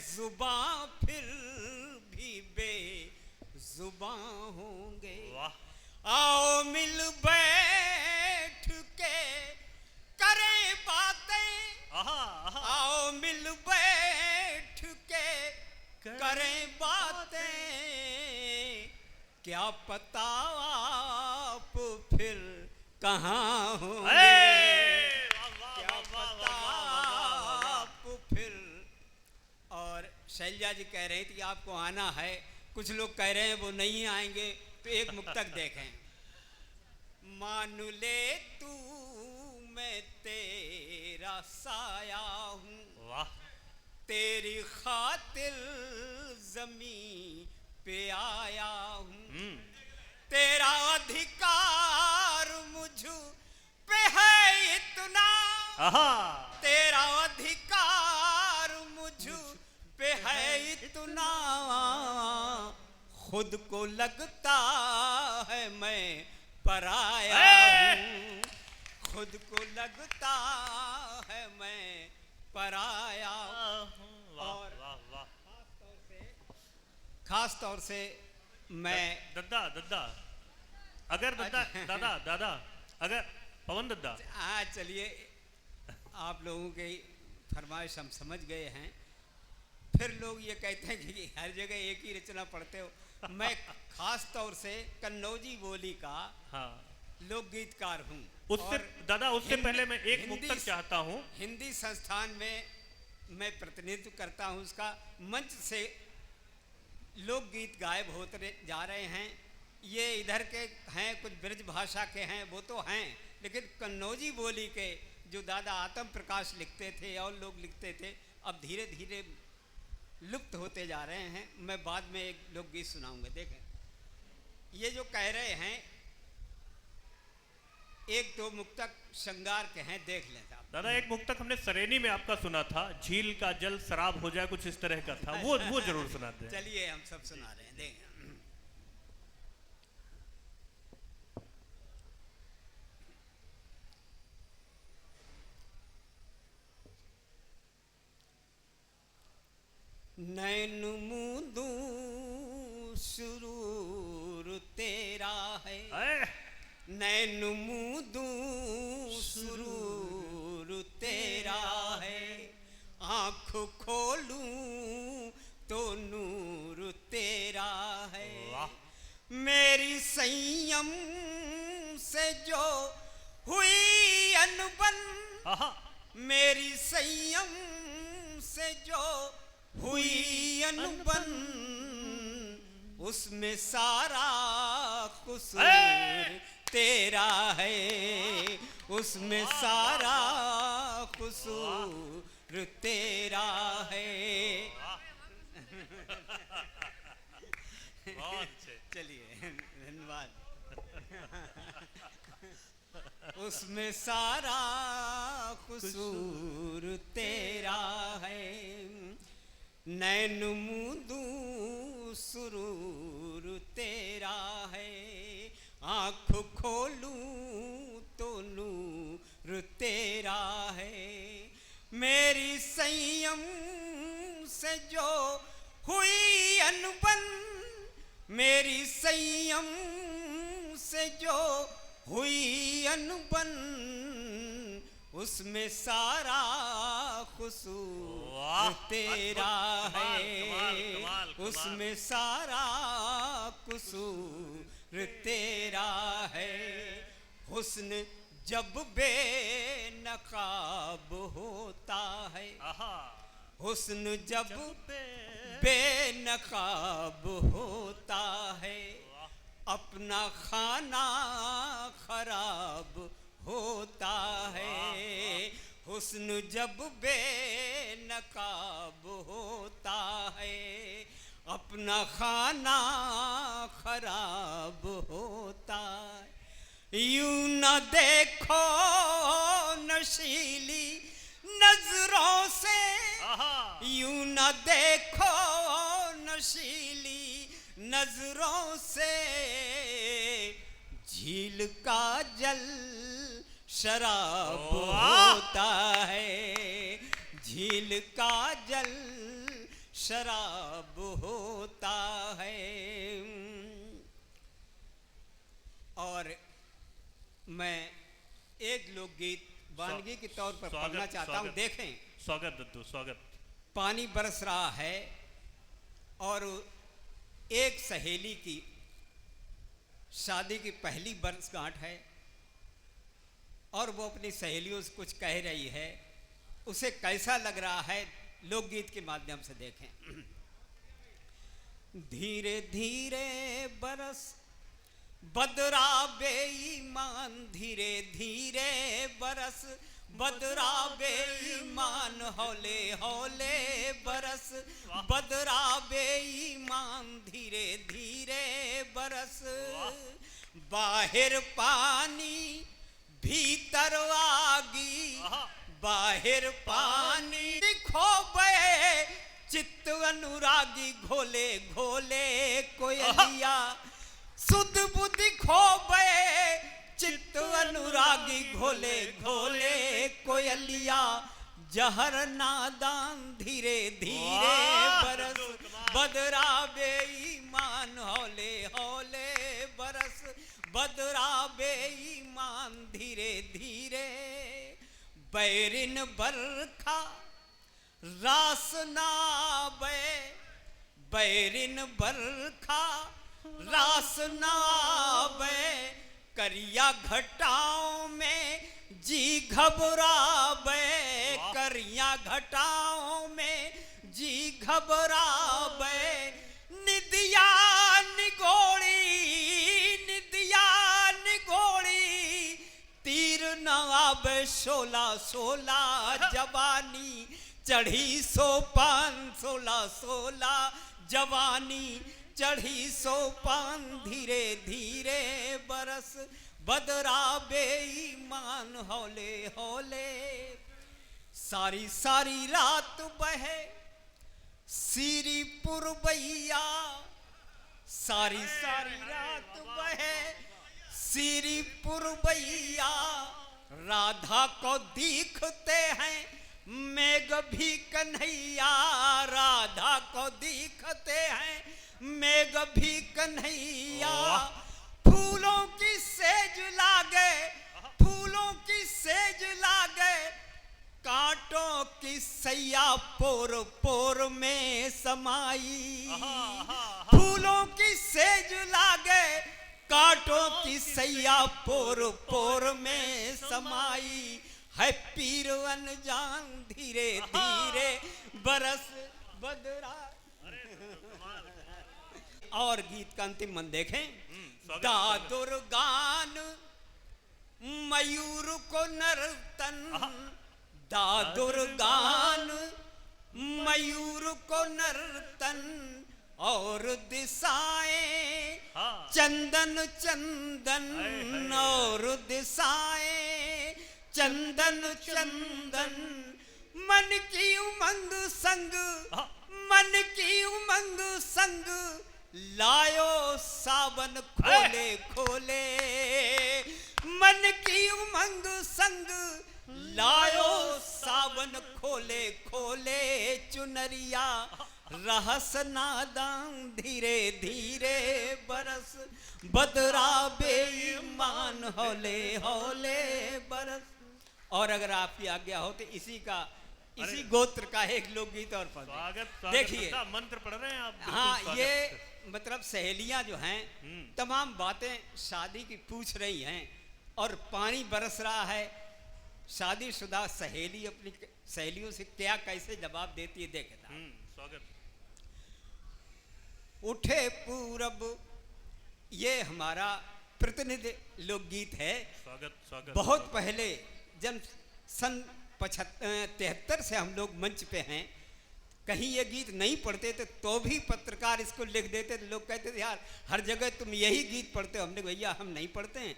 जुबां फिर भी बेजुबां होंगे। आओ मिल बैठ के करें बातें, आओ मिल बैठ के करें बातें, क्या पता आप फिर कहाँ होंगे, क्या पता आप फिर। और शैलजा जी कह रही थी आपको आना है, कुछ लोग कह रहे हैं वो नहीं आएंगे, तो एक मुक्तक देखें। मान ले तू मैं तेरा साया हूँ, वाह, तेरी खातिर ज़मीं पे आया हूँ, तेरा अधिकार मुझ पे है इतना, तेरा अधिकार मुझ पे है इतना, खुद को लगता है मैं पराया हूँ, खुद को लगता है मैं पराया हूँ। और खास तौर से मैं दादा अगर दादा अगर पवन दादा, हाँ चलिए, आप लोगों की फरमाइश हम समझ गए हैं। फिर लोग ये कहते हैं कि हर जगह एक ही रचना पढ़ते हो। मैं खास तौर से कन्नौजी बोली का लोकगीतकार हूँ। उससे दादा उससे पहले मैं एक मुक्तक चाहता हूँ। हिंदी संस्थान में मैं प्रतिनिधित्व करता हूँ, उसका मंच से लोकगीत गायब होते जा रहे हैं। ये इधर के हैं, कुछ ब्रज भाषा के हैं, वो तो हैं, लेकिन कन्नौजी बोली के जो दादा आत्म प्रकाश लिखते थे और लोग लिखते थे, अब धीरे धीरे लुप्त होते जा रहे हैं। मैं बाद में एक लोकगीत सुनाऊंगा। देखें, ये जो कह रहे हैं, एक दो मुक्तक श्रृंगार के हैं, देख लें साहब। दादा एक मुक्तक हमने सरेनी में आपका सुना था, झील का जल शराब हो जाए, कुछ इस तरह का था, वो जरूर सुनाते हैं। चलिए हम सब सुना रहे हैं, देखें। नैन मूंदू सुरूर तेरा है, नैन मूंदू सुरूर तेरा है, आँख खोलूं तो नूर तेरा है, मेरी संयम से जो हुई अनबन, मेरी संयम से जो हुई अनबन, उसमें सारा कसूर तेरा है, उसमें सारा कसूर तेरा है। चलिए धन्यवाद। उसमें सारा कसूर तेरा है, नैन मूंदू सुरूर तेरा है, आँख खोलूं तो नूर तेरा है, मेरी संयम से जो हुई अनबन, मेरी संयम से जो हुई अनबन, उसमें सारा कसूर तेरा है, उसमें सारा कसूर तेरा है। हुस्न जब बेनकाब होता है, हुस्न जब बेनकाब होता है, अपना खाना खराब होता है, हुस्न जब बेनकाब होता है, अपना खाना खराब होता है। यूं न देखो नशीली नजरों से, यूं न देखो नशीली नजरों से, झील का जल शराब होता है, झील का जल शराब होता है। और मैं एक लोकगीत वानगी के तौर पर पढ़ना चाहता हूं। देखें, स्वागत दद्दू, स्वागत। पानी बरस रहा है और एक सहेली की शादी की पहली वर्षगांठ है और वो अपनी सहेलियों से कुछ कह रही है। उसे कैसा लग रहा है लोकगीत के माध्यम से देखें। धीरे धीरे बरस बदरा बेईमान, धीरे धीरे बरस बदरा बेईमान, हौले हौले बरस बदरा बेईमान, धीरे धीरे बरस। बाहर पानी भीतर आगी, बाहर पानी दिखो बे चित्त अनुरागी, घोले घोले कोयलिया सुध बुद्धि खो बे चित्त अनुरागी, घोले घोले कोयलिया जहर नादान, धीरे धीरे बरस बदरा बेईमान, हौले हौले बरस बदरा बेईमान, धीरे धीरे। बैरिन बरखा रास ना बे, बैरिन बरखा रास ना बे, करिया घटाओं में जी घबरावे, करिया घटाओं में जी घबरावे। निदिया निगोड़ी, निदिया निगोड़ी, तीर न आवे सोला सोला जवानी, चढ़ी सोपान सोला सोला जवानी, चढ़ी सोपान, धीरे धीरे बरस बदरा बेईमान, हौले हौले। सारी सारी रात बहे सीरी पुरबैया, सारी सारी रात बहे सीरी पुरबैया, राधा को दिखते हैं मेघ भी कन्हैया, राधा को दिखते हैं मेघ भी कन्हैया। फूलों की सेज लागे, फूलों की सेज लागे, कांटों की सैया पोर पोर में समाई। फूलों की सेज लागे, कांटों की सैया पोर पोर में समाई, है पीर अनजान, धीरे धीरे बरस बदरा। और गीत का अंतिम मन देखें। दादुर गान मयूर को नर्तन, दादुर गान मयूर को नर्तन, और दिशाएं चंदन चंदन, और दिशाएं चंदन चंदन। मन की उमंग संग, मन की उमंग संग, लायो सावन खोले खोले। मन की उमंग संग लायो सावन खोले खोले चुनरिया। रहस नादान धीरे धीरे बरस, बदरा बेईमान हौले हौले बरस। और अगर आपकी आज्ञा हो तो इसी गोत्र का एक लोकगीत और पढ़। देखिए मंत्र पढ़ रहे हैं आप। हाँ, ये मतलब सहेलियां जो हैं तमाम बातें शादी की पूछ रही हैं और पानी बरस रहा है। शादीशुदा सहेली अपनी सहेलियों से क्या कैसे जवाब देती है देखे। स्वागत। उठे पूरब, ये हमारा प्रतिनिधि लोकगीत है। स्वागत स्वागत। बहुत पहले जब सन 73 से हम लोग मंच पे हैं, कहीं ये गीत नहीं पढ़ते थे तो भी पत्रकार इसको लिख देते थे। लोग कहते थे यार हर जगह तुम यही गीत पढ़ते हो। हमने भैया हम नहीं पढ़ते हैं,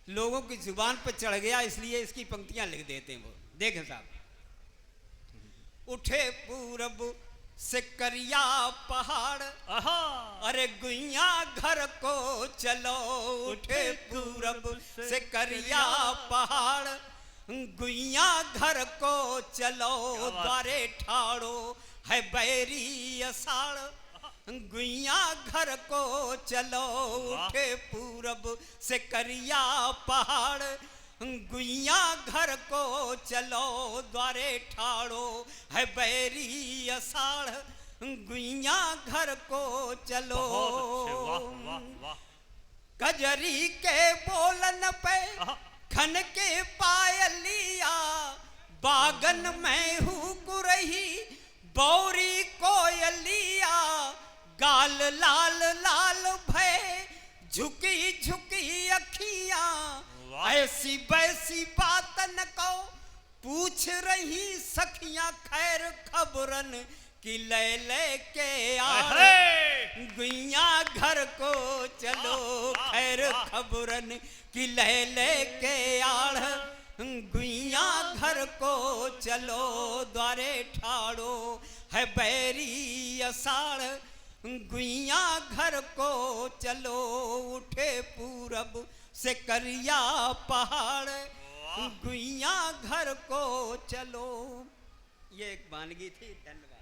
लोगों की जुबान पर चढ़ गया इसलिए इसकी पंक्तियां लिख देते हैं। वो देखें साहब। उठे पूरब से करिया पहाड़, अरे गुइया घर को चलो। उठे पूरब से करिया पहाड़, गुइया घर को चलो। द्वारे ठाड़ो है बैरी अषाढ़, गुइया घर को चलो, उठे पूरब से करिया पहाड़, गुइया घर को चलो, द्वारे ठाड़ो, है बैरी अषाढ़, गुइया घर को चलो। कजरी के बोलन पे खन के पायलिया, बागन में हूँ कुरही बौरी कोयलिया, गाल लाल लाल भय झुकी झुकी अखियां, ऐसी वैसी बात न को पूछ रही सखियां, खैर खबरन कि ले ले के आए, गुइया घर को चलो, खैर खबरन कि ले ले के आड़, गुइया घर को चलो, द्वारे ठाड़ो, है बैरी अषाढ़, गुइया घर को चलो, उठे पूरब से करिया पहाड़, गुइया घर को चलो। ये एक वानगी थी। धन्यवाद।